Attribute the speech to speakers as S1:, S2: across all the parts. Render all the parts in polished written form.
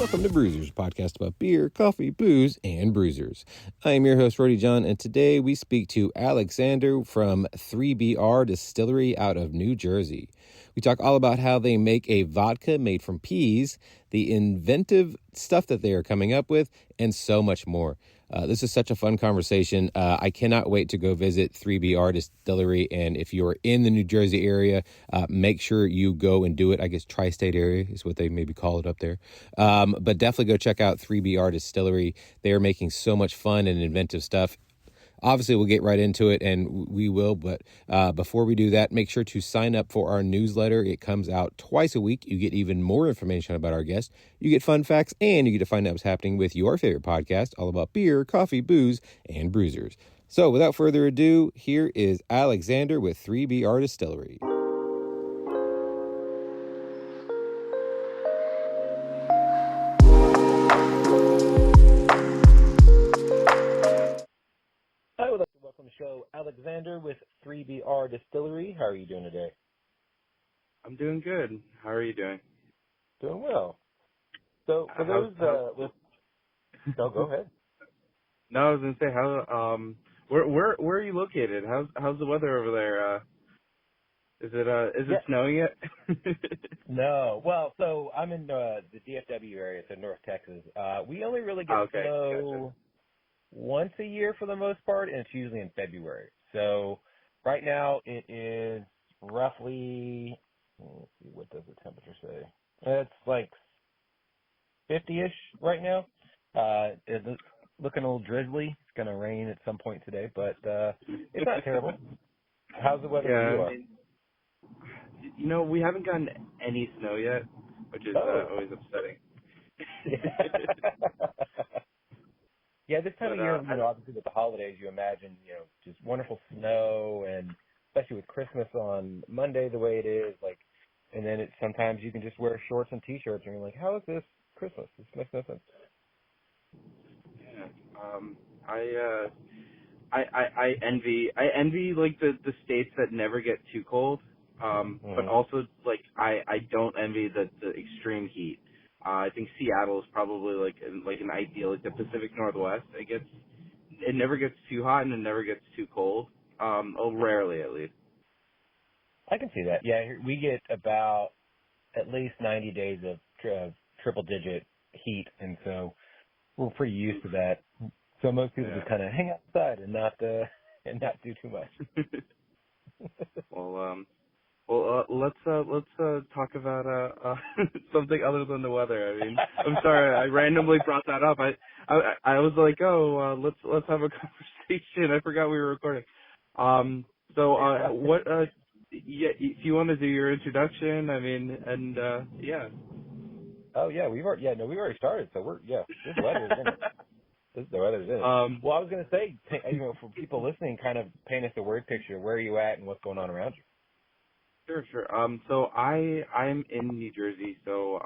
S1: Welcome to Brewsers, a podcast about beer, coffee, booze, and bruisers. I am your host, Rody John, and today we speak to Aleksandr from 3BR Distillery out of New Jersey. We talk all about how they make a vodka made from peas, the inventive stuff that they are coming up with, and so much more. This is such a fun conversation. I cannot wait to go visit 3BR Distillery, and if you are in the New Jersey area, make sure you go and do it. I guess tri-state area is what they maybe call it up there. But definitely go check out 3BR Distillery. They are making so much fun and inventive stuff. Obviously, we'll get right into it, and we will. But before we do that, make sure to sign up for our newsletter. It comes out twice a week. You get even more information about our guests. You get fun facts, and you get to find out what's happening with your favorite podcast, all about beer, coffee, booze, and bruisers. So without further ado, here is Aleksandr with 3BR Distillery. I would like to welcome to the show Aleksandr with 3BR Distillery. How are you doing today?
S2: I'm doing good. How are you doing?
S1: Doing well. So for those no, go ahead.
S2: No, I was gonna say where are you located? How's the weather over there? Is it snowing yet?
S1: No. Well, so I'm in the DFW area, so North Texas. We only really get snow once a year for the most part, and it's usually in February. So right now it is roughly, let's see, what does the temperature say? It's like 50-ish right now. It's looking a little drizzly. It's going to rain at some point today, but it's not terrible. How's the weather where you are?
S2: You know, we haven't gotten any snow yet, which is always upsetting.
S1: Yeah, this time of year, obviously with the holidays, you imagine, just wonderful snow, and especially with Christmas on Monday the way it is, and then sometimes you can just wear shorts and T-shirts, and you're like, how is this Christmas? This makes no sense.
S2: Yeah, I envy like the states that never get too cold, but also I don't envy the extreme heat. I think Seattle is probably like an ideal, like the Pacific Northwest. It never gets too hot and it never gets too cold. Rarely at least.
S1: I can see that. Yeah, we get about at least 90 days of triple-digit heat, and so we're pretty used to that. So most people just kind of hang outside and not do too much.
S2: Let's talk about something other than the weather. I mean, I'm sorry, I randomly brought that up. I was like, let's have a conversation. I forgot we were recording. If you want to do your introduction, I mean, and yeah.
S1: Oh yeah, we've already started. So this weather's in it. The weather's in it. Well, I was going to say, for people listening, kind of paint us a word picture. Where are you at and what's going on around you?
S2: Sure. So I'm in New Jersey. So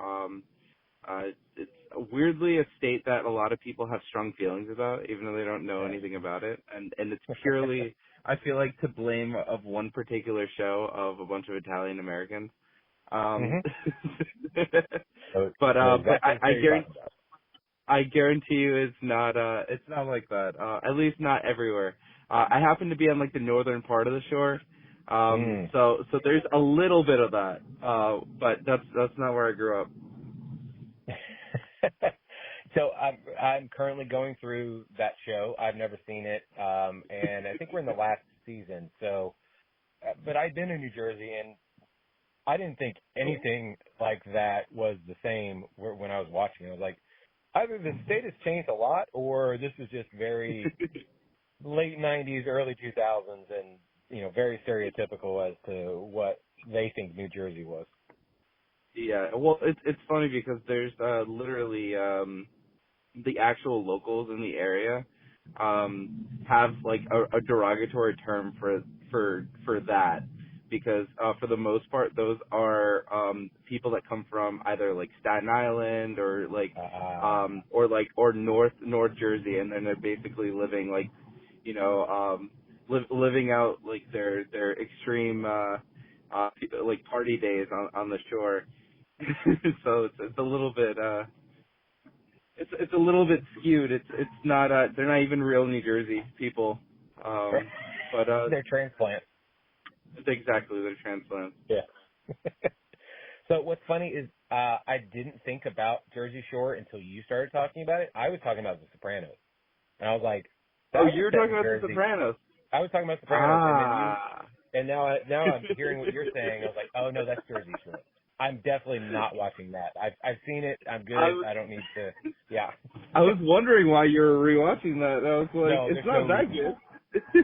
S2: it's weirdly a state that a lot of people have strong feelings about, even though they don't know anything about it. And it's purely, I feel like, to blame of one particular show of a bunch of Italian Americans. But I guarantee you it's not like that. At least not everywhere. I happen to be on like the northern part of the shore. So there's a little bit of that. But that's not where I grew up.
S1: So I'm currently going through that show. I've never seen it. And I think we're in the last season. So but I've been in New Jersey, and I didn't think anything like that was the same when I was watching it. I was like, either the state has changed a lot, or this is just very late 90s, early 2000s, and, very stereotypical as to what they think New Jersey was.
S2: Yeah, well, it's funny because there's literally the actual locals in the area have like a derogatory term for that, because for the most part those are people that come from either like Staten Island or or North Jersey, and then they're basically living like living out like their extreme like party days on the shore. So it's a little bit it's a little bit skewed. It's not they're not even real New Jersey people. But
S1: They're transplants.
S2: it's exactly, they're transplants.
S1: Yeah. So what's funny is I didn't think about Jersey Shore until you started talking about it. I was talking about The Sopranos, and I was like,
S2: Oh,
S1: that
S2: you
S1: was
S2: were
S1: set
S2: talking
S1: in
S2: about The
S1: Jersey.
S2: Sopranos.
S1: I was talking about Sopranos, and then you, and now I'm hearing what you're saying. I was like, oh no, that's Jersey Shore. I'm definitely not watching that. I've seen it. I'm good. I don't need to. Yeah.
S2: I was wondering why you were rewatching that. I was like,
S1: No,
S2: it's
S1: there's
S2: not
S1: no
S2: that
S1: reason.
S2: good.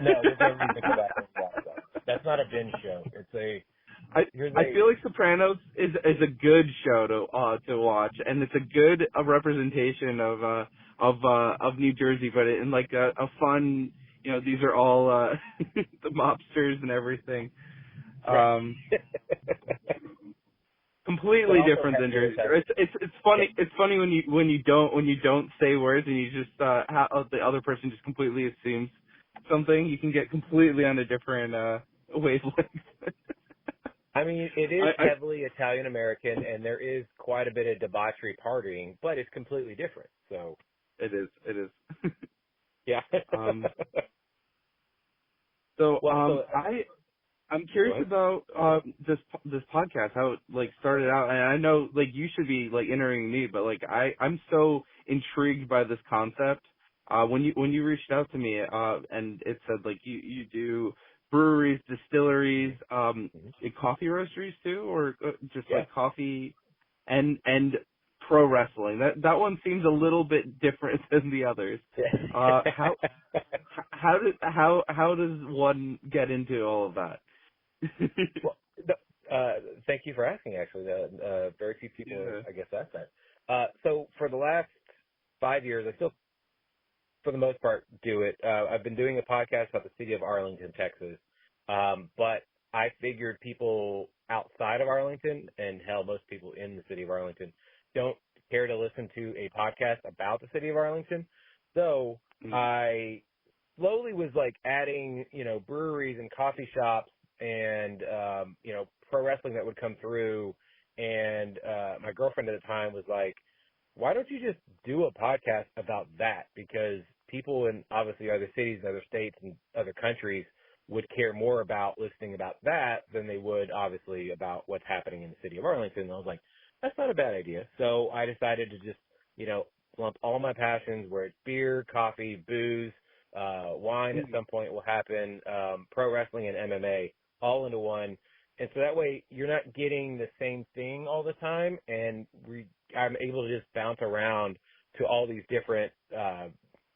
S1: No, there's no reason to go back and watch that. That's not a binge show. It's a
S2: I feel like Sopranos is a good show to watch, and it's a good representation of New Jersey, but in like a fun, these are all the mobsters and everything.
S1: right. But
S2: Completely
S1: also
S2: different
S1: has
S2: than
S1: very
S2: Jersey Shore. It's funny. It's funny when you don't say words and you just how the other person just completely assumes something. You can get completely on a different wavelength.
S1: I mean, it is heavily Italian American, and there is quite a bit of debauchery partying, but it's completely different. So
S2: it is.
S1: yeah.
S2: So
S1: Well,
S2: I'm curious about this podcast, how it like started out, and I know like you should be like entering me, but like I'm so intrigued by this concept. When you reached out to me, and it said like you do breweries, distilleries, coffee roasteries too, or just like coffee and pro wrestling. That one seems a little bit different than the others. How does one get into all of that?
S1: well, thank you for asking. Actually, very few people, I guess, ask that. So for the last 5 years, I still, for the most part, do it. I've been doing a podcast about the city of Arlington, Texas, but I figured people outside of Arlington, and hell, most people in the city of Arlington, don't care to listen to a podcast about the city of Arlington. So I slowly was like adding, breweries and coffee shops and, pro wrestling that would come through. And my girlfriend at the time was like, why don't you just do a podcast about that? Because people in obviously other cities, other states, and other countries would care more about listening about that than they would obviously about what's happening in the city of Arlington. And I was like, that's not a bad idea. So I decided to just, lump all my passions, where it's beer, coffee, booze, wine at some point will happen, pro wrestling and MMA all into one. And so that way you're not getting the same thing all the time, and I'm able to just bounce around to all these different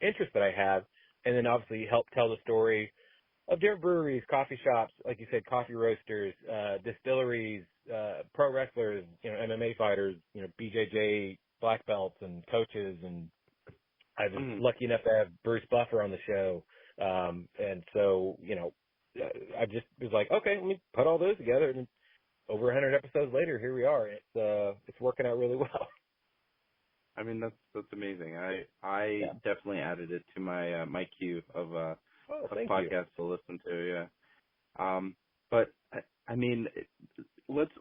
S1: interests that I have, and then obviously help tell the story of different breweries, coffee shops, like you said, coffee roasters, distilleries, pro wrestlers, MMA fighters, BJJ black belts and coaches, and I was lucky enough to have Bruce Buffer on the show. And so, I just was like, okay, let me put all those together, and over 100 episodes later, here we are. It's working out really well.
S2: I mean, that's amazing. I definitely added it to my my queue of podcasts to listen to. Yeah. But I mean, let's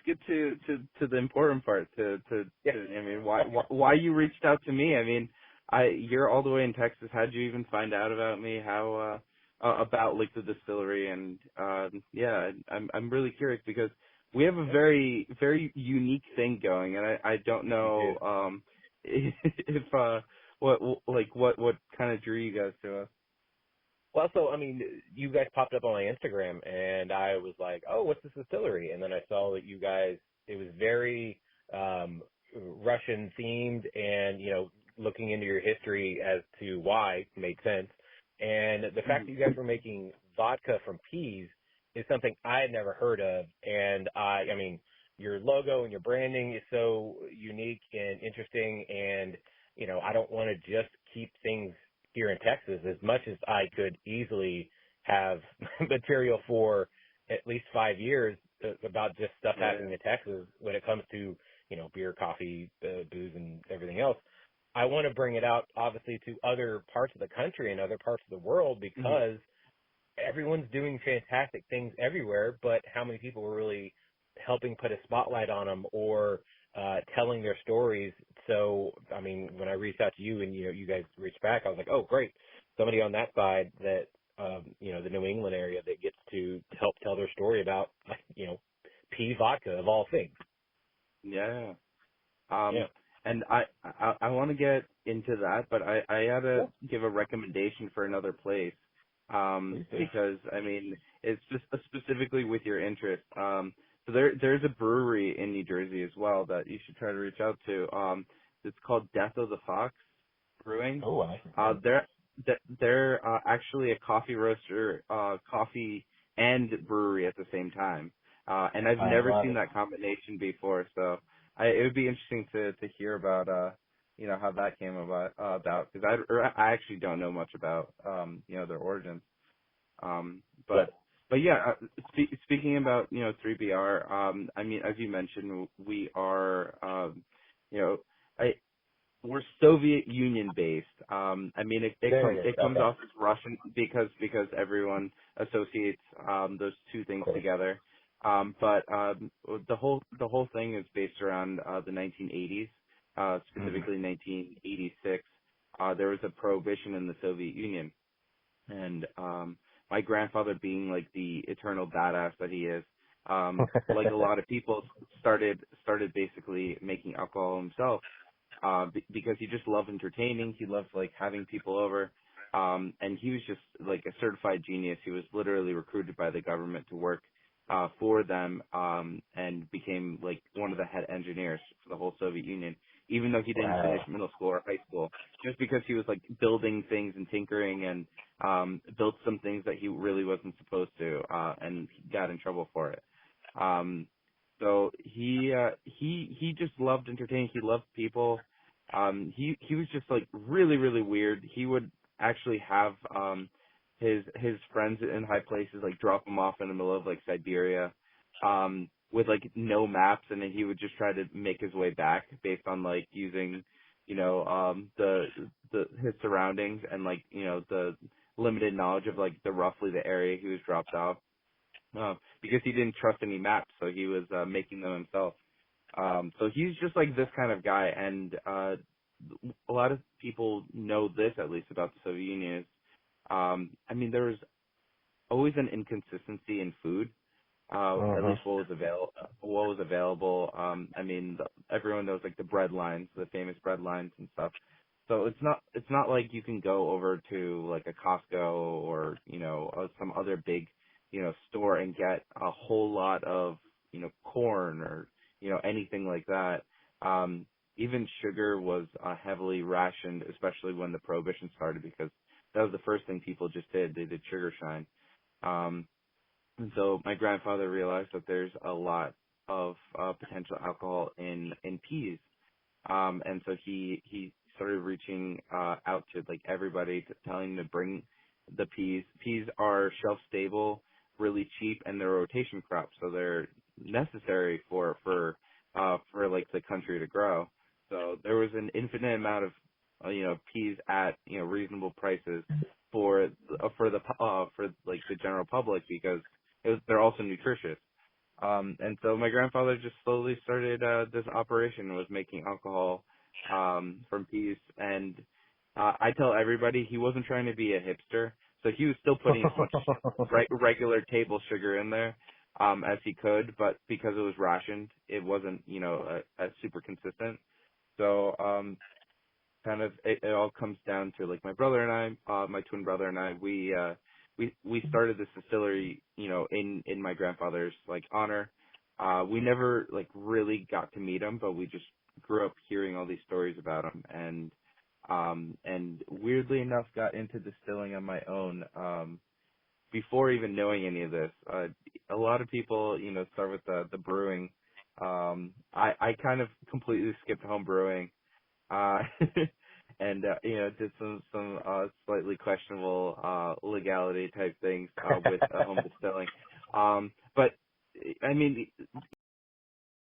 S2: get to the important part. I mean, why you reached out to me? I mean, you're all the way in Texas. How did you even find out about me? How about like the distillery? And I'm really curious because we have a very unique thing going, and I don't know if what kind of drew you guys to us.
S1: Well, so, I mean, you guys popped up on my Instagram, and I was like, oh, what's this distillery? And then I saw that you guys, it was very Russian-themed, and, looking into your history as to why made sense. And the fact that you guys were making vodka from peas is something I had never heard of. And, I mean, your logo and your branding is so unique and interesting, and, I don't want to just keep things here in Texas, as much as I could easily have material for at least 5 years about just stuff happening in Texas when it comes to, beer, coffee, booze, and everything else. I want to bring it out, obviously, to other parts of the country and other parts of the world, because everyone's doing fantastic things everywhere, but how many people are really helping put a spotlight on them or telling their stories So, I mean, when I reached out to you and, you guys reached back, I was like, oh, great. Somebody on that side that, the New England area that gets to help tell their story about, pea vodka of all things.
S2: Yeah.
S1: Yeah.
S2: And I want to get into that, but I gotta
S1: Yeah.
S2: give a recommendation for another place.
S1: Please do.
S2: Because I mean, it's just specifically with your interest. So there's a brewery in New Jersey as well that you should try to reach out to. It's called Death of the Fox Brewing.
S1: Oh, I
S2: Uh, they're they're actually a coffee roaster, coffee and brewery at the same time. And I've never
S1: love
S2: seen
S1: it.
S2: that combination before, so it would be interesting to hear about how that came about because I actually don't know much about their origins.
S1: Yeah.
S2: But yeah, speaking about 3BR, I mean, as you mentioned, we are you know I we're Soviet Union based. I mean,
S1: There it is.
S2: it comes
S1: Okay.
S2: off as Russian because everyone associates those two
S1: Of
S2: things
S1: course.
S2: together. But the whole thing is based around the 1980s,
S1: Hmm.
S2: specifically 1986. There was a prohibition in the Soviet Union, and my grandfather, being like the eternal badass that he is, like a lot of people, started basically making alcohol himself, because he just loved entertaining. He loved like having people over, and he was just like a certified genius. He was literally recruited by the government to work for them, and became like one of the head engineers for the whole Soviet Union, even though he didn't finish
S1: Wow.
S2: middle school or high school, just because he was like building things and tinkering and built some things that he really wasn't supposed to, and he got in trouble for it. Um, so he just loved entertaining. He loved people. He was just like really, really weird. He would actually have his friends in high places like drop him off in the middle of like Siberia, with like no maps, and then he would just try to make his way back based on like using, the his surroundings and like, the limited knowledge of like the roughly the area he was dropped off, because he didn't trust any maps, so he was making them himself. So he's just like this kind of guy, and a lot of people know this, at least about the Soviet Union. Is, I mean, there was always an inconsistency in food, at
S1: Uh-huh.
S2: least what was available. I mean, everyone knows like the bread lines, the famous bread lines and stuff. So it's not like you can go over to like a Costco or some other big store and get a whole lot of corn or anything like that. Even sugar was heavily rationed, especially when the prohibition started, because that was the first thing people just did. They did sugar shine. Um, and so my grandfather realized that there's a lot of potential alcohol in peas. And so he started reaching out to like everybody, telling them to bring the peas. Peas are shelf stable, really cheap, and they're a rotation crop, so they're necessary for like the country to grow. So there was an infinite amount of peas at reasonable prices for like the general public, because they're also nutritious. And so my grandfather just slowly started this operation, was making alcohol from peas. And I tell everybody he wasn't trying to be a hipster, so he was still putting as much regular table sugar in there as he could, but because it was rationed, it wasn't as super consistent. So kind of it all comes down to like my brother and I, my twin brother and I, we started this distillery, in my grandfather's like honor. We never like really got to meet him, but we just grew up hearing all these stories about him, and weirdly enough got into distilling on my own before even knowing any of this. A lot of people, start with the brewing. I kind of completely skipped home brewing, uh, and did some slightly questionable legality type things with home distilling. But I mean,